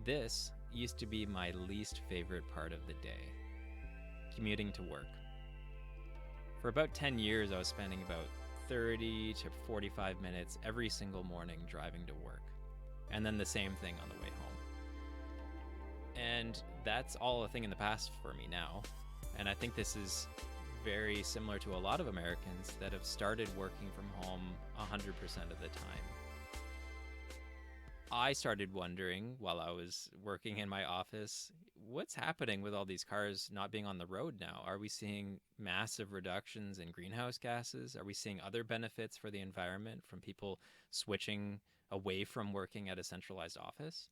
This used to be my least favorite part of the day, commuting to work. For about 10 years, I was spending about 30 to 45 minutes every single morning driving to work, and then the same thing on the way home. And that's all a thing in the past for me now. And I think this is very similar to a lot of Americans that have started working from home 100% of the time. I started wondering while I was working in my office, what's happening with all these cars not being on the road now? Are we seeing massive reductions in greenhouse gases? Are we seeing other benefits for the environment from people switching away from working at a centralized office?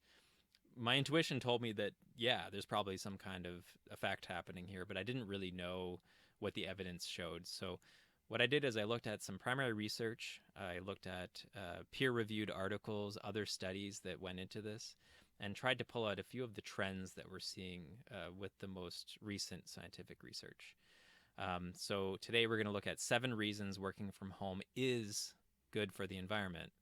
My intuition told me that, yeah, there's probably some kind of effect happening here, but I didn't really know what the evidence showed. So what I did is I looked at some primary research. I looked at peer-reviewed articles, other studies that went into this, and tried to pull out a few of the trends that we're seeing with the most recent scientific research. So today we're going to look at 7 reasons working from home is good for the environment.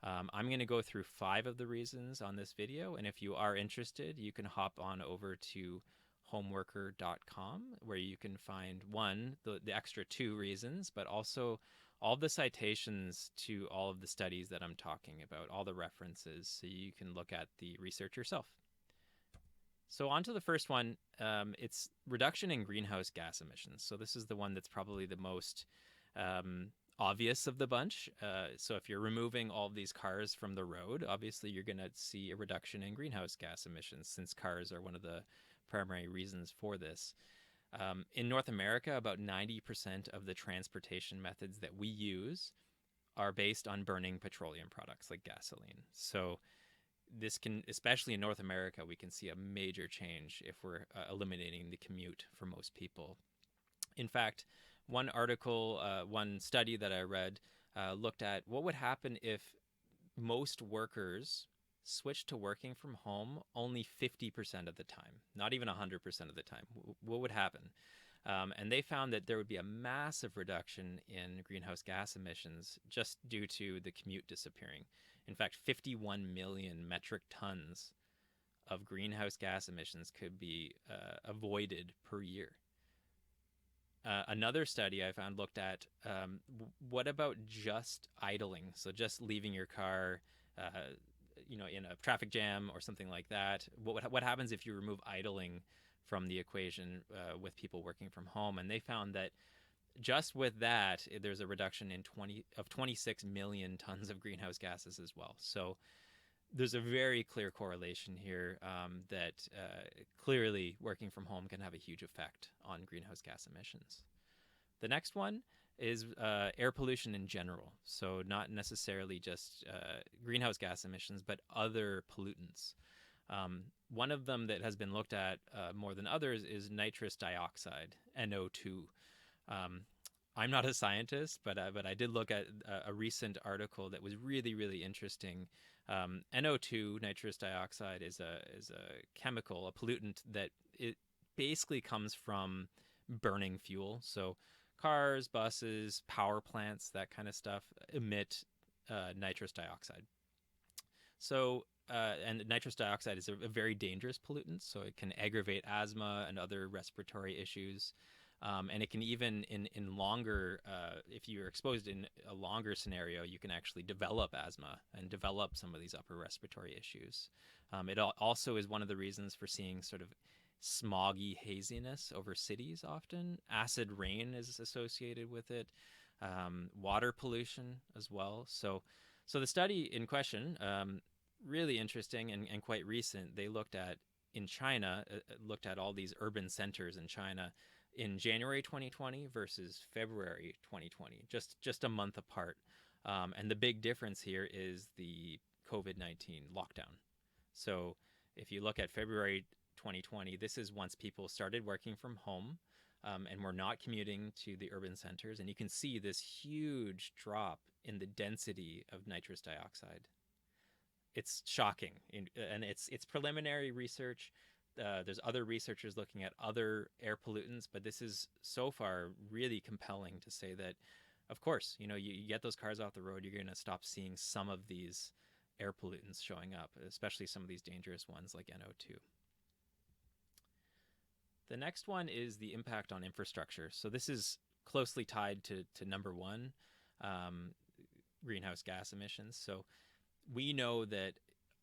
I'm going to go through 5 of the reasons on this video, and if you are interested, you can hop on over to homeworker.com, where you can find the extra 2 reasons, but also all the citations to all of the studies that I'm talking about, all the references, so you can look at the research yourself. So on to the first one. It's reduction in greenhouse gas emissions. So this is the one that's probably the most obvious of the bunch. So if you're removing all of these cars from the road, obviously you're going to see a reduction in greenhouse gas emissions, since cars are one of the primary reasons for this. In North America, about 90% of the transportation methods that we use are based on burning petroleum products like gasoline. So this can, especially in North America, we can see a major change if we're eliminating the commute for most people. In fact, one article, one study that I read looked at what would happen if most workers switched to working from home only 50% of the time, not even 100% of the time. What would happen? And they found that there would be a massive reduction in greenhouse gas emissions just due to the commute disappearing. In fact, 51 million metric tons of greenhouse gas emissions could be avoided per year. Another study I found looked at what about just idling? So just leaving your car, in a traffic jam or something like that. What happens if you remove idling from the equation with people working from home? And they found that just with that, there's a reduction in 26 million tons of greenhouse gases as well. So there's a very clear correlation here that clearly working from home can have a huge effect on greenhouse gas emissions. The next one is air pollution in general. So not necessarily just greenhouse gas emissions, but other pollutants. One of them that has been looked at more than others is nitrous dioxide, NO2. I'm not a scientist, but I did look at a recent article that was really, really interesting. NO2, nitrous dioxide, is a chemical, a pollutant that it basically comes from burning fuel. So cars, buses, power plants, that kind of stuff emit nitrous dioxide. So and nitrous dioxide is a very dangerous pollutant, so it can aggravate asthma and other respiratory issues. And it can even, in longer, if you're exposed in a longer scenario, you can actually develop asthma and develop some of these upper respiratory issues. It also is one of the reasons for seeing sort of smoggy haziness over cities often. Acid rain is associated with it, water pollution as well. So the study in question, really interesting and quite recent. They looked at, in China, looked at all these urban centers in China in January 2020 versus February 2020, just a month apart. And the big difference here is the COVID-19 lockdown. So if you look at February 2020, this is once people started working from home and were not commuting to the urban centers. And you can see this huge drop in the density of nitrous dioxide. It's shocking, and it's preliminary research. There's other researchers looking at other air pollutants, but this is so far really compelling to say that, of course, you get those cars off the road, you're going to stop seeing some of these air pollutants showing up, especially some of these dangerous ones like NO2. The next one is the impact on infrastructure. So this is closely tied to number one, um, greenhouse gas emissions. So we know that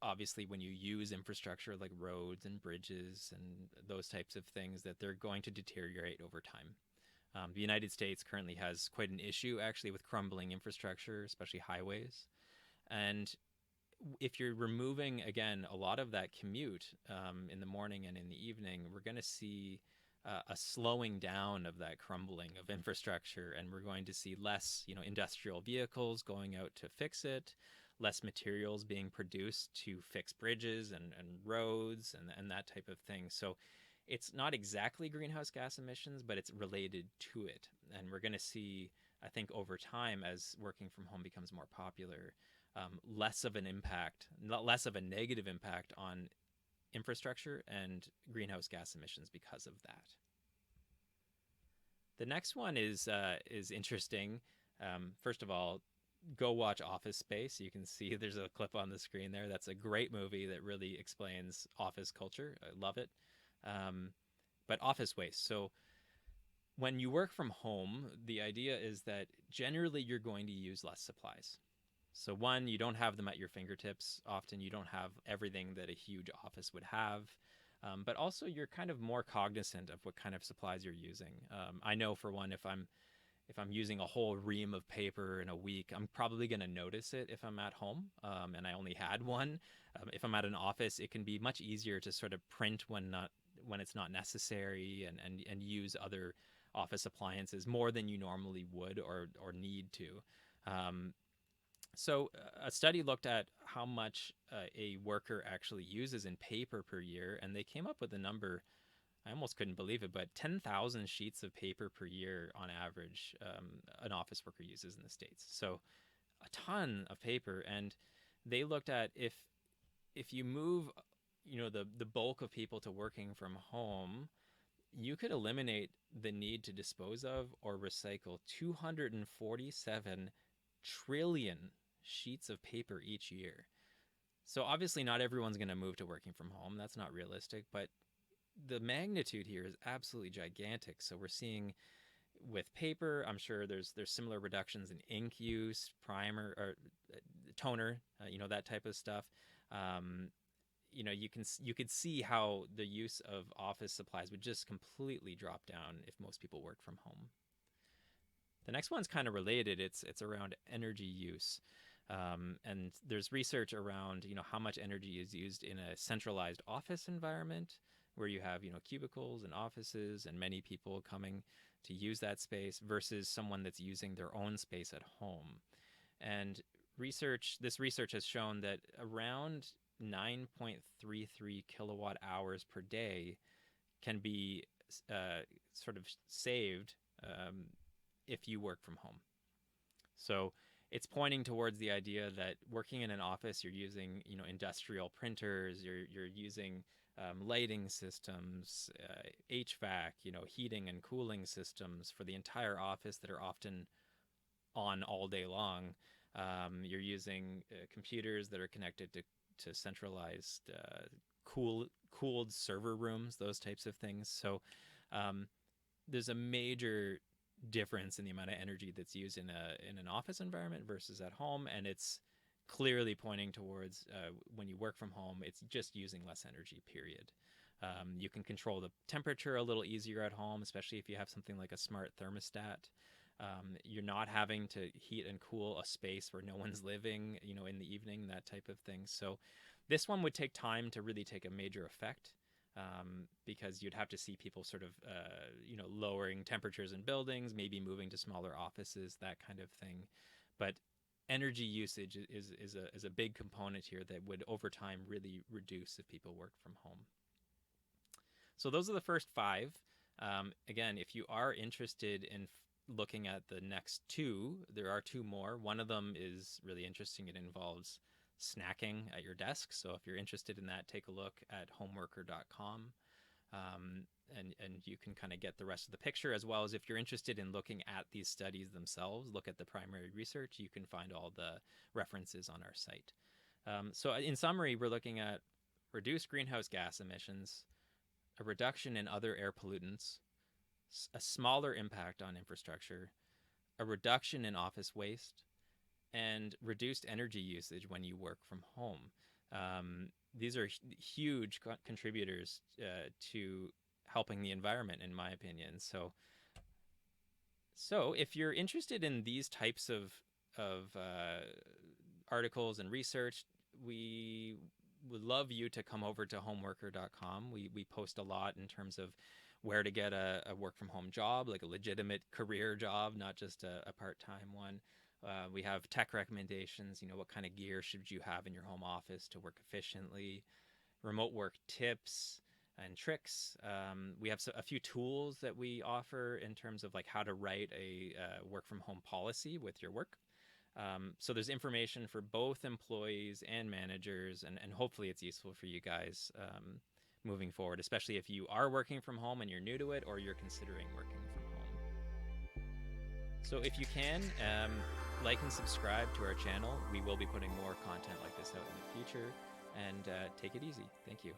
obviously when you use infrastructure like roads and bridges and those types of things, that they're going to deteriorate over time. The United States currently has quite an issue actually with crumbling infrastructure, especially highways. And if you're removing, again, a lot of that commute in the morning and in the evening, we're going to see a slowing down of that crumbling of infrastructure, and we're going to see less, industrial vehicles going out to fix it, less materials being produced to fix bridges and roads and that type of thing. So it's not exactly greenhouse gas emissions, but it's related to it. And we're going to see, I think, over time, as working from home becomes more popular, less of an impact, less of a negative impact on infrastructure and greenhouse gas emissions because of that. The next one is interesting. First of all, go watch Office Space. You can see there's a clip on the screen there. That's a great movie that really explains office culture. I love it. But office waste. So when you work from home, the idea is that generally you're going to use less supplies. So one, you don't have them at your fingertips. Often you don't have everything that a huge office would have. But also you're kind of more cognizant of what kind of supplies you're using. I know for one, if I'm using a whole ream of paper in a week, I'm probably going to notice it if I'm at home and I only had one. If I'm at an office, it can be much easier to sort of print when it's not necessary and use other office appliances more than you normally would or need to. So a study looked at how much a worker actually uses in paper per year, and they came up with a number. I almost couldn't believe it, but 10,000 sheets of paper per year on average an office worker uses in the States. So a ton of paper. And they looked at if you move, the bulk of people to working from home, you could eliminate the need to dispose of or recycle 247 trillion sheets of paper each year. So obviously not everyone's going to move to working from home. That's not realistic, but the magnitude here is absolutely gigantic. So we're seeing with paper, I'm sure there's similar reductions in ink use, primer or toner, that type of stuff. You could see how the use of office supplies would just completely drop down if most people work from home. The next one's kind of related. It's around energy use. And there's research around, how much energy is used in a centralized office environment where you have, cubicles and offices and many people coming to use that space versus someone that's using their own space at home. And this research has shown that around 9.33 kilowatt hours per day can be sort of saved if you work from home. So it's pointing towards the idea that working in an office, you're using, industrial printers, you're using lighting systems, HVAC, heating and cooling systems for the entire office that are often on all day long. You're using computers that are connected to centralized cooled server rooms, those types of things. So there's a major difference in the amount of energy that's used in an office environment versus at home, and it's clearly pointing towards when you work from home, it's just using less energy, period. You can control the temperature a little easier at home, especially if you have something like a smart thermostat. You're not having to heat and cool a space where no one's living, in the evening, that type of thing. So this one would take time to really take a major effect. Because you'd have to see people sort of, lowering temperatures in buildings, maybe moving to smaller offices, that kind of thing. But energy usage is a big component here that would over time really reduce if people work from home. So those are the first 5. Again, if you are interested in looking at the next 2, there are 2 more. One of them is really interesting. It involves snacking at your desk. So if you're interested in that, take a look at homeworker.com. And you can kind of get the rest of the picture, as well as if you're interested in looking at these studies themselves, look at the primary research, you can find all the references on our site. So, in summary, we're looking at reduced greenhouse gas emissions, a reduction in other air pollutants, a smaller impact on infrastructure, a reduction in office waste, and reduced energy usage when you work from home. These are huge contributors to helping the environment, in my opinion. So if you're interested in these types of articles and research, we would love you to come over to homeworker.com. We post a lot in terms of where to get a work from home job, like a legitimate career job, not just a part time one. We have tech recommendations. What kind of gear should you have in your home office to work efficiently? Remote work tips and tricks. We have a few tools that we offer in terms of like how to write a work from home policy with your work. So there's information for both employees and managers, and hopefully it's useful for you guys moving forward, especially if you are working from home and you're new to it, or you're considering working from home. So if you can, like and subscribe to our channel. We will be putting more content like this out in the future, and take it easy. Thank you.